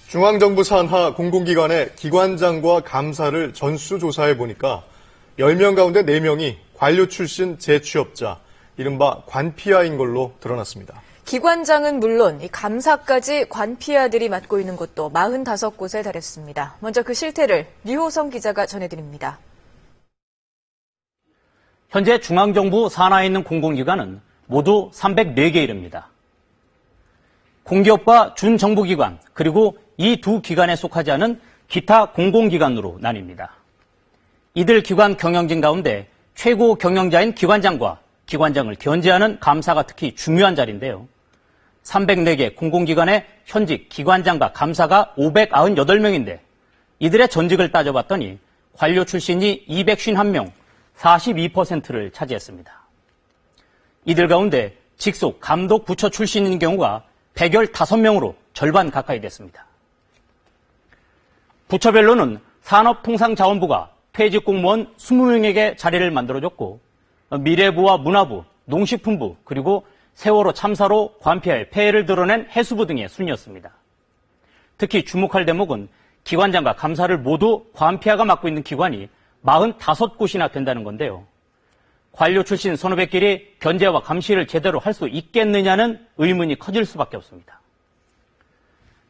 중앙정부 산하 공공기관의 기관장과 감사를 전수조사해 보니까 10명 가운데 4명이 관료 출신 재취업자, 이른바 관피아인 걸로 드러났습니다. 기관장은 물론 이 감사까지 관피아들이 맡고 있는 곳도 45곳에 달했습니다. 먼저 그 실태를 류호성 기자가 전해드립니다. 현재 중앙정부 산하에 있는 공공기관은 모두 304개 이릅니다. 공기업과 준정부기관, 그리고 이 두 기관에 속하지 않은 기타 공공기관으로 나뉩니다. 이들 기관 경영진 가운데 최고 경영자인 기관장과 기관장을 견제하는 감사가 특히 중요한 자리인데요. 304개 공공기관의 현직 기관장과 감사가 598명인데 이들의 전직을 따져봤더니 관료 출신이 251명, 42%를 차지했습니다. 이들 가운데 직속 감독 부처 출신인 경우가 115명으로 절반 가까이 됐습니다. 부처별로는 산업통상자원부가 퇴직 공무원 20명에게 자리를 만들어줬고 미래부와 문화부, 농식품부, 그리고 세월호 참사로 관피아의 폐해를 드러낸 해수부 등의 순이었습니다. 특히 주목할 대목은 기관장과 감사를 모두 관피아가 맡고 있는 기관이 45곳이나 된다는 건데요. 관료 출신 선후배끼리 견제와 감시를 제대로 할 수 있겠느냐는 의문이 커질 수밖에 없습니다.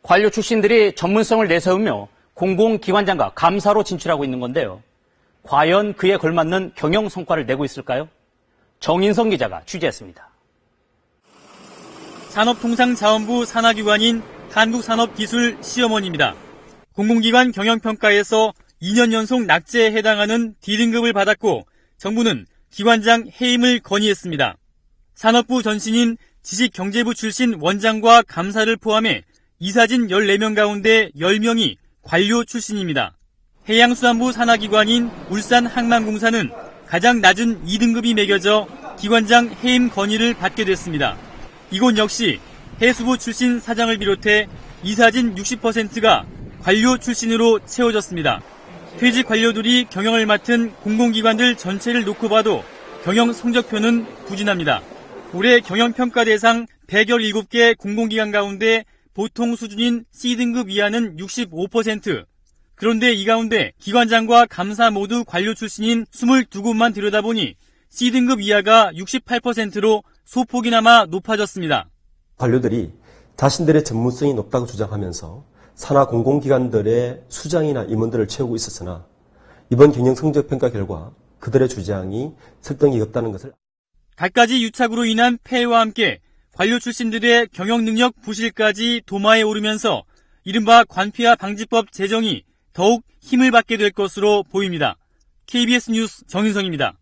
관료 출신들이 전문성을 내세우며 공공기관장과 감사로 진출하고 있는 건데요. 과연 그에 걸맞는 경영 성과를 내고 있을까요? 정인성 기자가 취재했습니다. 산업통상자원부 산하기관인 한국산업기술시험원입니다. 공공기관 경영평가에서 2년 연속 낙제에 해당하는 D등급을 받았고 정부는 기관장 해임을 건의했습니다. 산업부 전신인 지식경제부 출신 원장과 감사를 포함해 이사진 14명 가운데 10명이 관료 출신입니다. 해양수산부 산하기관인 울산항만공사는 가장 낮은 2등급이 매겨져 기관장 해임 건의를 받게 됐습니다. 이곳 역시 해수부 출신 사장을 비롯해 이사진 60%가 관료 출신으로 채워졌습니다. 퇴직 관료들이 경영을 맡은 공공기관들 전체를 놓고 봐도 경영 성적표는 부진합니다. 올해 경영평가 대상 117개 공공기관 가운데 보통 수준인 C등급 이하는 65%. 그런데 이 가운데 기관장과 감사 모두 관료 출신인 22곳만 들여다보니 C등급 이하가 68%로 소폭이나마 높아졌습니다. 관료들이 자신들의 전문성이 높다고 주장하면서 산하 공공기관들의 수장이나 임원들을 채우고 있었으나 이번 경영 성적 평가 결과 그들의 주장이 설득력이 없다는 것을 갖가지 유착으로 인한 폐해와 함께 관료 출신들의 경영 능력 부실까지 도마에 오르면서 이른바 관피아 방지법 제정이 더욱 힘을 받게 될 것으로 보입니다. KBS 뉴스 정인성입니다.